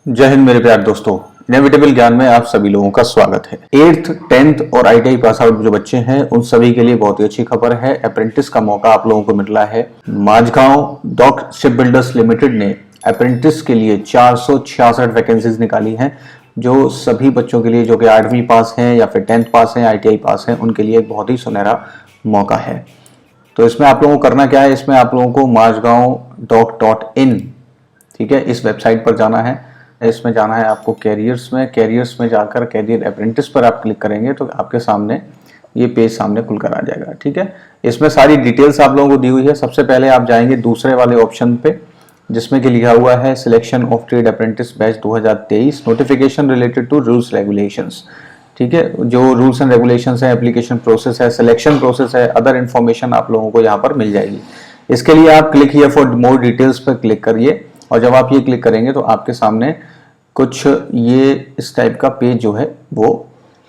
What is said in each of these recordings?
जय हिंद मेरे प्यारे दोस्तों। इनएविटेबल ज्ञान में आप सभी लोगों का स्वागत है। 8th 10th और आईटीआई पास आउट जो बच्चे हैं उन सभी के लिए बहुत ही अच्छी खबर है। अप्रेंटिस का मौका आप लोगों को मिल रहा है। Mazagon Dock Shipbuilders Limited ने अप्रेंटिस के लिए 466 वैकेंसीज निकाली हैं, जो सभी बच्चों के लिए जो कि 8वीं पास हैं या फिर 10th पास हैं, आईटीआई पास हैं, उनके लिए एक बहुत ही सुनहरा मौका है। तो इसमें आप लोगों को करना क्या है, इसमें आप लोगों को माझगांव.in, ठीक है, इस वेबसाइट पर जाना है। इसमें जाना है आपको कैरियर्स में जाकर कैरियर अप्रेंटिस पर आप क्लिक करेंगे तो आपके सामने ये पेज सामने खुलकर आ जाएगा। ठीक है, इसमें सारी डिटेल्स आप लोगों को दी हुई है। सबसे पहले आप जाएंगे दूसरे वाले ऑप्शन पे जिसमें कि लिखा हुआ है selection of trade apprentice batch 2023 notification related to rules regulations. ठीक है, जो रूल्स एंड रेगुलेशंस है, एप्लीकेशन प्रोसेस है, सिलेक्शन प्रोसेस है, अदर इन्फॉर्मेशन आप लोगों को यहाँ पर मिल जाएगी। इसके लिए आप click here for more details पर क्लिक करिए और जब आप ये क्लिक करेंगे तो आपके सामने कुछ ये इस टाइप का पेज जो है वो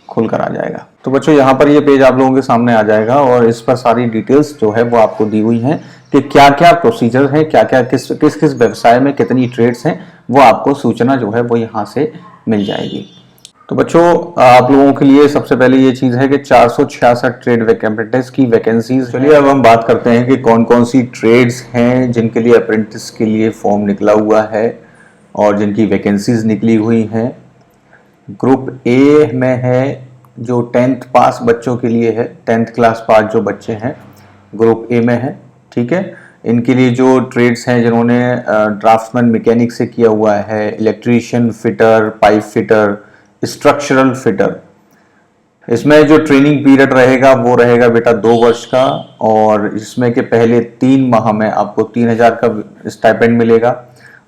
खुल कर आ जाएगा। तो बच्चों यहाँ पर ये पेज आप लोगों के सामने आ जाएगा और इस पर सारी डिटेल्स जो है वो आपको दी हुई हैं कि क्या क्या प्रोसीजर है, क्या क्या किस किस व्यवसाय में कितनी ट्रेड्स हैं, वो आपको सूचना जो है वो यहाँ से मिल जाएगी। तो बच्चों आप लोगों के लिए सबसे पहले ये चीज है कि 466 ट्रेड अप्रेंटिस की वैकेंसीज। चलिए अब हम बात करते हैं कि कौन कौन सी ट्रेड्स हैं जिनके लिए अप्रेंटिस के लिए फॉर्म निकला हुआ है और जिनकी वैकेंसीज निकली हुई हैं। ग्रुप ए में है जो 10th पास बच्चों के लिए है, 10th क्लास पास जो बच्चे हैं ग्रुप ए में है। ठीक है, इनके लिए जो ट्रेड्स हैं जिन्होंने ड्राफ्टमैन मैकेनिक से किया हुआ है, electrician, fitter, pipe fitter, structural fitter, इसमें जो ट्रेनिंग पीरियड रहेगा वो रहेगा बेटा 2 वर्ष का और इसमें के पहले 3 माह में आपको 3000 का स्टाइपेंड मिलेगा।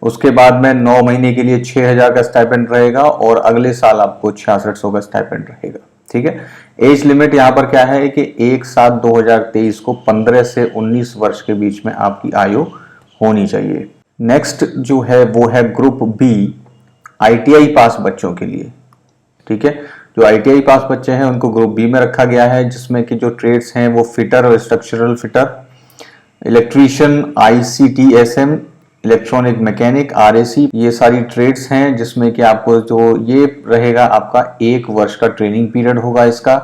उसके बाद में 9 महीने के लिए 6000 का स्टाइपेंड रहेगा और अगले साल आपको 6600 का स्टाइपेंड रहेगा। ठीक है, एज लिमिट यहाँ पर क्या है कि 1/7/2023 को 15 से 19 वर्ष के बीच में आपकी आयु होनी चाहिए। नेक्स्ट जो है वो है ग्रुप बी, आईटीआई पास बच्चों के लिए। ठीक है, जो आईटीआई पास बच्चे हैं उनको ग्रुप बी में रखा गया है, जिसमें कि जो ट्रेड्स हैं वो फिटर और structural fitter, electrician, ICTSM, electronic mechanic, RAC, ये सारी ट्रेड्स हैं जिसमें कि आपको जो ये रहेगा आपका 1 वर्ष का ट्रेनिंग पीरियड होगा इसका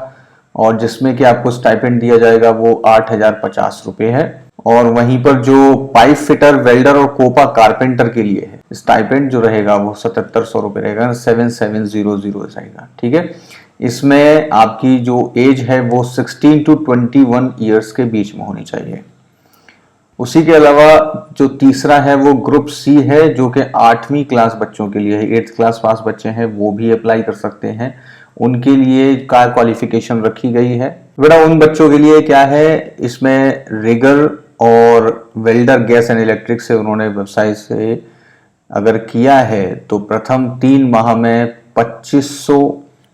और जिसमें कि आपको स्टाइपेंड दिया जाएगा वो 8050 रुपए है। और वहीं पर जो पाइप फिटर, वेल्डर और कोपा कारपेंटर के लिए है स्टाइपेंड जो रहेगा वो 7700 रुपए रहेगा, 7700 रहेगा। ठीक है, इसमें आपकी जो एज है वो 16 to 21 ईयर्स के बीच में होनी चाहिए। उसी के अलावा जो तीसरा है वो ग्रुप सी है जो कि 8वीं क्लास बच्चों के लिए है। 8th क्लास पास बच्चे हैं वो भी अप्लाई कर सकते हैं, उनके लिए क्या क्वालिफिकेशन रखी गई है बेटा। उन बच्चों के लिए क्या है, इसमें रिगर और वेल्डर गैस एंड इलेक्ट्रिक से उन्होंने व्यवसाय से अगर किया है तो प्रथम 3 माह में 2500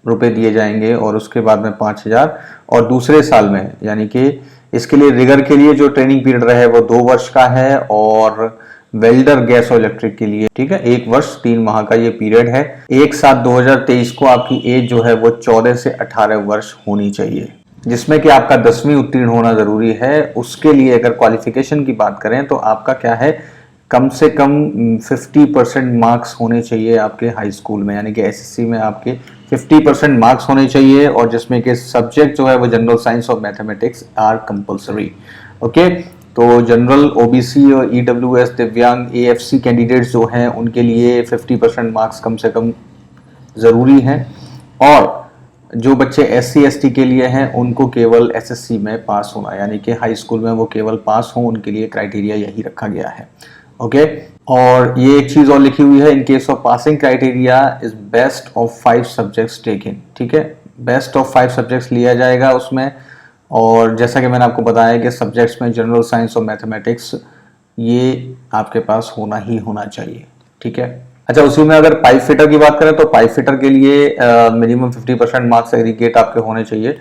रुपए दिए जाएंगे और उसके बाद में 5000 और दूसरे साल में यानी कि इसके लिए रिगर के लिए जो ट्रेनिंग पीरियड रहे वो 2 वर्ष का है और वेल्डर गैस और इलेक्ट्रिक के लिए, ठीक है, 1 वर्ष 3 माह का ये पीरियड है। 1/7/2023 को आपकी एज जो है वो 14 से 18 वर्ष होनी चाहिए, जिसमें कि आपका 10वीं उत्तीर्ण होना जरूरी है। उसके लिए अगर क्वालिफिकेशन की बात करें तो आपका क्या है, कम से कम 50% मार्क्स होने चाहिए आपके हाई स्कूल में, यानी कि एसएससी में आपके 50% मार्क्स होने चाहिए और जिसमें कि सब्जेक्ट जो है वो जनरल साइंस और मैथमेटिक्स आर कंपलसरी। ओके, तो जनरल, ओबीसी और ईडब्ल्यूएस, दिव्यांग, एएफसी कैंडिडेट्स जो हैं उनके लिए 50% मार्क्स कम से कम ज़रूरी हैं और जो बच्चे SC ST के लिए हैं उनको केवल एसएससी में पास होना, यानी कि हाई स्कूल में वो केवल पास हों, उनके लिए क्राइटेरिया यही रखा गया है। ओके, और ये एक चीज़ और लिखी हुई है, in case of passing criteria is best of 5 subjects taken. ठीक है, बेस्ट ऑफ 5 सब्जेक्ट्स लिया जाएगा उसमें और जैसा कि मैंने आपको बताया कि सब्जेक्ट्स में जनरल साइंस और मैथमेटिक्स ये आपके पास होना ही होना चाहिए। ठीक है, अच्छा, उसी में अगर पाइप फिटर की बात करें तो पाइप फिटर के लिए मिनिमम 50% मार्क्स एग्रीगेट आपके होने चाहिए।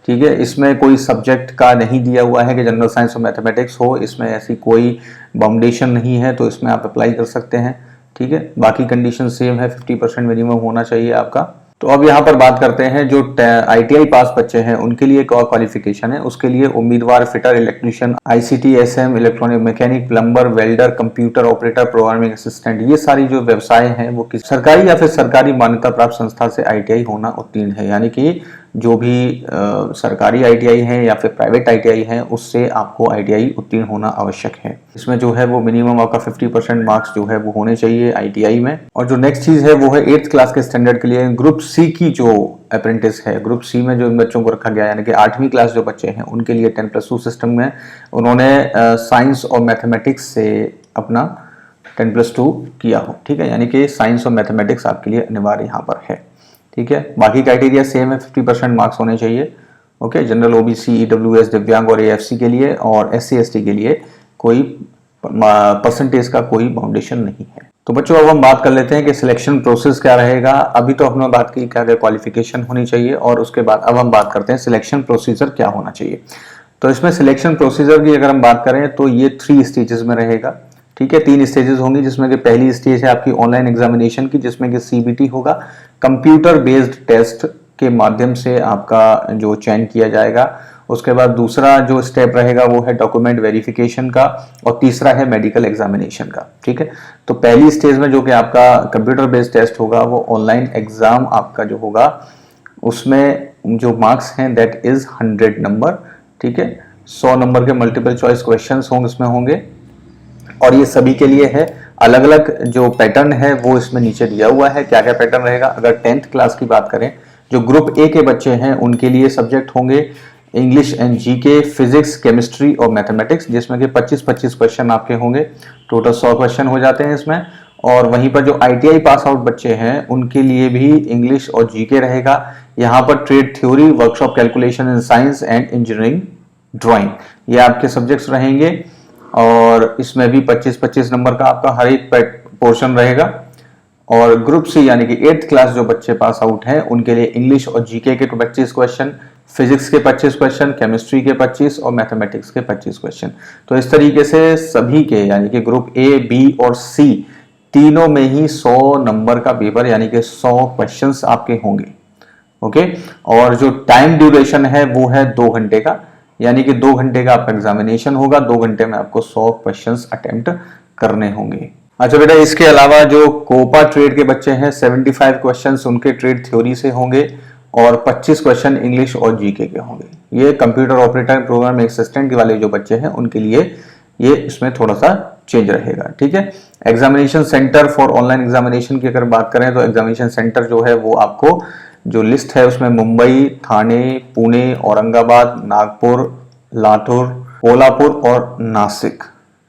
ठीक है, इसमें कोई सब्जेक्ट का नहीं दिया हुआ है कि जनरल साइंस और मैथमेटिक्स हो, इसमें ऐसी कोई बाउंडेशन नहीं है, तो इसमें आप अप्लाई कर सकते हैं। ठीक है, बाकी कंडीशन सेम है, 50% मिनिमम होना चाहिए आपका तो अब यहाँ पर बात करते हैं जो ITI पास बच्चे हैं उनके लिए एक और क्वालिफिकेशन है। उसके लिए उम्मीदवार fitter, electrician, ICT, SM, electronic mechanic, plumber, welder, computer operator, programming assistant, ये सारी जो व्यवसाय हैं वो किसी सरकारी या फिर सरकारी मान्यता प्राप्त संस्था से ITI होना उत्तीर्ण है। यानी कि जो भी सरकारी ITI है या फिर प्राइवेट ITI है उससे आपको ITI उत्तीर्ण होना आवश्यक है। इसमें जो है वो मिनिमम आपका 50% मार्क्स जो है वो होने चाहिए ITI में। और जो नेक्स्ट चीज है वो है 8th क्लास के स्टैंडर्ड के लिए ग्रुप C की जो अप्रेंटिस है, ग्रुप C में जो इन बच्चों को रखा गया यानी कि 8वीं क्लास जो बच्चे हैं उनके लिए 10+2 सिस्टम में उन्होंने साइंस और मैथमेटिक्स से अपना 10+2 किया हो। ठीक है, यानी कि साइंस और मैथमेटिक्स आपके लिए अनिवार्य यहाँ पर है। ठीक है, बाकी क्राइटेरिया सेम है, 50% मार्क्स होने चाहिए। ओके, जनरल, OBC, EWS, दिव्यांग और AFC के लिए, और SC ST के लिए कोई परसेंटेज का कोई बाउंडेशन नहीं है। तो बच्चों अब हम बात कर लेते हैं कि सिलेक्शन प्रोसेस क्या रहेगा। अभी तो हमने बात की क्या क्या क्वालिफिकेशन होनी चाहिए, और उसके बाद अब हम बात करते हैं सिलेक्शन प्रोसीजर क्या होना चाहिए। तो इसमें सिलेक्शन प्रोसीजर की अगर हम बात करें तो ये 3 स्टेजेस में रहेगा। ठीक है, 3 स्टेजेस होंगी, जिसमें कि पहली स्टेज है आपकी ऑनलाइन एग्जामिनेशन की, जिसमें कि CBT होगा, कंप्यूटर बेस्ड टेस्ट के माध्यम से आपका जो चयन किया जाएगा। उसके बाद दूसरा जो स्टेप रहेगा वो है डॉक्यूमेंट वेरिफिकेशन का, और तीसरा है मेडिकल एग्जामिनेशन का। ठीक है, तो पहली स्टेज में जो कि आपका कंप्यूटर बेस्ड टेस्ट होगा वो ऑनलाइन एग्जाम आपका जो होगा उसमें जो मार्क्स हैं दैट इज 100 नंबर। ठीक है, 100 नंबर के मल्टीपल चॉइस क्वेश्चंस होंगे इसमें होंगे, और ये सभी के लिए है। अलग अलग जो पैटर्न है वो इसमें नीचे दिया हुआ है, क्या क्या पैटर्न रहेगा। अगर 10th क्लास की बात करें, जो ग्रुप A के बच्चे हैं उनके लिए सब्जेक्ट होंगे English and GK, physics, chemistry और मैथमेटिक्स, जिसमें कि 25-25 क्वेश्चन आपके होंगे। टोटल 100 क्वेश्चन हो जाते हैं इसमें। और वहीं पर जो ITI पास आउट बच्चे हैं उनके लिए भी इंग्लिश और GK रहेगा। यहाँ पर trade theory, workshop calculation in science and engineering, drawing, ये आपके सब्जेक्ट्स रहेंगे। और इसमें भी 25-25 नंबर का आपका हर एक पोर्शन रहेगा। और ग्रुप C यानी कि 8th क्लास जो बच्चे पास आउट हैं उनके लिए इंग्लिश और GK के 25 क्वेश्चन, फिजिक्स के 25 क्वेश्चन, केमिस्ट्री के 25 और मैथमेटिक्स के 25 क्वेश्चन। तो इस तरीके से सभी के यानी कि ग्रुप A, B और C तीनों में ही 100 नंबर का पेपर यानी कि 100 क्वेश्चंस आपके होंगे। ओके, और जो टाइम ड्यूरेशन है वो है 2 घंटे का, यानी कि 2 घंटे का आपका एग्जामिनेशन होगा। 2 घंटे में आपको 100 क्वेश्चंस अटेम्प्ट करने होंगे। अच्छा बेटा, इसके अलावा जो कोपा ट्रेड के बच्चे हैं 75 क्वेश्चंस उनके ट्रेड थ्योरी से होंगे, और 25 क्वेश्चन इंग्लिश और GK के होंगे। ये कंप्यूटर ऑपरेटर, प्रोग्रामिंग असिस्टेंट वाले जो बच्चे हैं उनके लिए ये इसमें थोड़ा सा चेंज रहेगा। ठीक है, examination centre for online examination की अगर बात करें तो एग्जामिनेशन सेंटर जो है वो आपको जो लिस्ट है उसमें मुंबई, थाने, पुणे, औरंगाबाद, नागपुर, लातूर, कोल्हापुर और नासिक।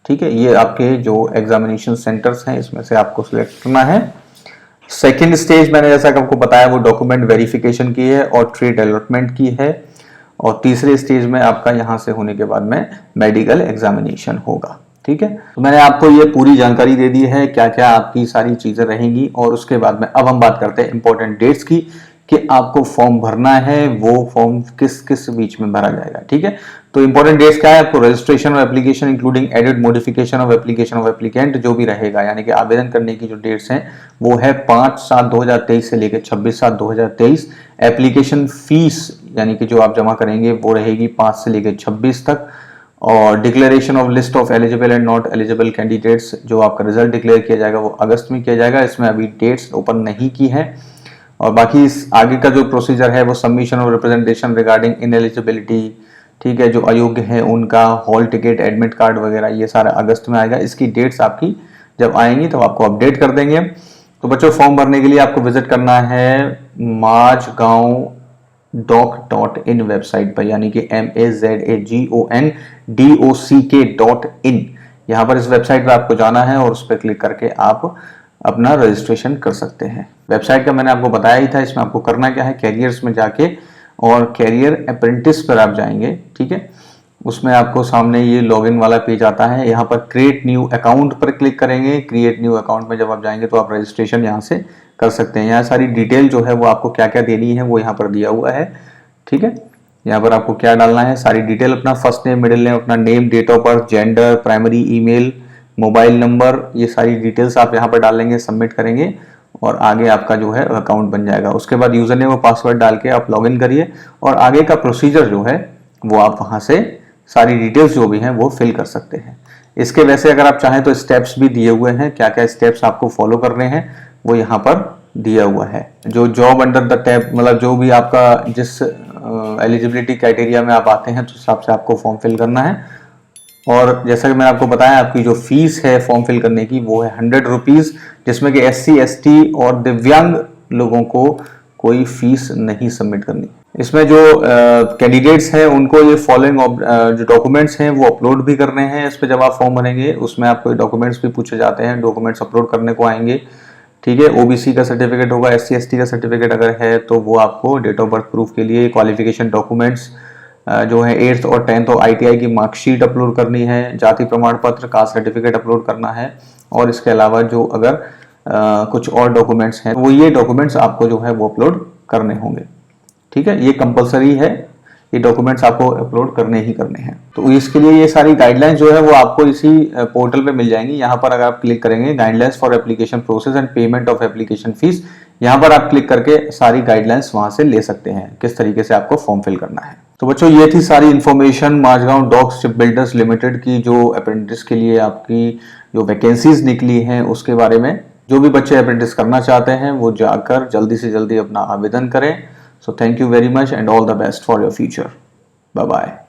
ठीक है, ये आपके जो एग्जामिनेशन सेंटर्स हैं इसमें से आपको सिलेक्ट करना है। सेकेंड स्टेज मैंने जैसा कि आपको बताया वो डॉक्यूमेंट वेरिफिकेशन की है और ट्रेड अलॉटमेंट की है, और तीसरे स्टेज में आपका यहां से होने के बाद में मेडिकल एग्जामिनेशन होगा। ठीक है, तो मैंने आपको ये पूरी जानकारी दे दी है क्या क्या आपकी सारी चीजें रहेंगी। और उसके बाद में अब हम बात करते हैं इंपॉर्टेंट डेट्स की कि आपको फॉर्म भरना है, वो फॉर्म किस किस बीच में भरा जाएगा। ठीक है, तो इंपॉर्टेंट डेट्स क्या है, आपको registration of application including edit modification of application of applicant जो भी रहेगा, यानी कि आवेदन करने की जो डेट्स हैं वो है 5/7/2023 से लेकर 26/7/2023। एप्लीकेशन फीस यानी कि जो आप जमा करेंगे वो रहेगी 5 से लेकर 26 तक। और declaration of list of eligible and not eligible candidates, जो आपका रिजल्ट डिक्लेयर किया जाएगा वो अगस्त में किया जाएगा। इसमें अभी डेट्स ओपन नहीं की है। और बाकी इस आगे का जो प्रोसीजर है वो सबमिशन ऑफ रिप्रेजेंटेशन रिगार्डिंग इनएलिजिबिलिटी, ठीक है, जो अयोग्य है उनका हॉल टिकट, एडमिट कार्ड वगैरह ये सारा अगस्त में आएगा। इसकी डेट्स आपकी जब आएंगी तो आपको अपडेट कर देंगे। तो बच्चों, फॉर्म भरने के लिए आपको विजिट करना है majgaon.doc.in वेबसाइट पर, यानी कि MAZAGONDOCK.in। यहाँ पर इस वेबसाइट पर आपको जाना है और उस पर क्लिक करके आप अपना रजिस्ट्रेशन कर सकते हैं। वेबसाइट का मैंने आपको बताया ही था। इसमें आपको करना क्या है, कैरियर्स में जाके और कैरियर अप्रेंटिस पर आप जाएंगे। ठीक है, उसमें आपको सामने ये लॉगिन वाला पेज आता है। यहाँ पर क्रिएट न्यू अकाउंट पर क्लिक करेंगे। क्रिएट न्यू अकाउंट में जब आप जाएंगे तो आप रजिस्ट्रेशन यहाँ से कर सकते हैं। यहाँ सारी डिटेल जो है वो आपको क्या क्या देनी है वो यहाँ पर दिया हुआ है। ठीक है, यहाँ पर आपको क्या डालना है, सारी डिटेल, अपना फर्स्ट नेम, मिडिल नेम, अपना name, date of birth, gender, primary email, mobile number, ये सारी डिटेल्स आप यहाँ पर डालेंगे, सबमिट करेंगे और आगे आपका जो है अकाउंट बन जाएगा। उसके बाद यूजर नेम और पासवर्ड डाल के आप लॉगिन करिए और आगे का प्रोसीजर जो है वो आप वहां से सारी डिटेल्स जो भी हैं वो फिल कर सकते हैं। इसके वैसे अगर आप चाहें तो स्टेप्स भी दिए हुए हैं, क्या क्या स्टेप्स आपको फॉलो करने हैं वो यहाँ पर दिया हुआ है। जो जॉब अंडर द टैब मतलब जो भी आपका जिस एलिजिबिलिटी क्राइटेरिया में आप आते हैं तो उस हिसाब से आपको फॉर्म फिल करना है। और जैसा कि मैंने आपको बताया आपकी जो फीस है फॉर्म फिल करने की वो है 100 रुपीज, जिसमें कि SC ST और दिव्यांग लोगों को कोई फीस नहीं सबमिट करनी। इसमें जो कैंडिडेट्स हैं उनको ये फॉलोइंग जो डॉक्यूमेंट्स हैं वो अपलोड भी करने हैं। इस पर जब आप फॉर्म भरेंगे उसमें आपको डॉक्यूमेंट्स भी पूछे जाते हैं, डॉक्यूमेंट्स अपलोड करने को आएंगे। ठीक है, OBC का सर्टिफिकेट होगा, SC ST का सर्टिफिकेट अगर है तो वो आपको डेट ऑफ बर्थ प्रूफ के लिए, क्वालिफिकेशन डॉक्यूमेंट्स जो है 8th और 10th और ITI की मार्कशीट अपलोड करनी है, जाति प्रमाण पत्र, कास्ट सर्टिफिकेट अपलोड करना है। और इसके अलावा जो अगर कुछ और डॉक्यूमेंट्स हैं वो ये डॉक्यूमेंट्स आपको जो है वो अपलोड करने होंगे। ठीक है, ये कंपलसरी है, ये डॉक्यूमेंट्स आपको अपलोड करने ही करने हैं। तो इसके लिए ये सारी गाइडलाइंस जो है वो आपको इसी पोर्टल पे मिल जाएंगी। यहाँ पर अगर आप क्लिक करेंगे guidelines for application process and payment of application fees, यहाँ पर आप क्लिक करके सारी गाइडलाइंस वहां से ले सकते हैं किस तरीके से आपको फॉर्म फिल करना है। तो बच्चों ये थी सारी information Mazagon Dock Shipbuilders Limited की जो अप्रेंटिस के लिए आपकी जो वैकेंसीज निकली हैं उसके बारे में। जो भी बच्चे अप्रेंटिस करना चाहते हैं वो जाकर जल्दी से जल्दी अपना आवेदन करें। So thank you very much and all the best for your future. Bye bye.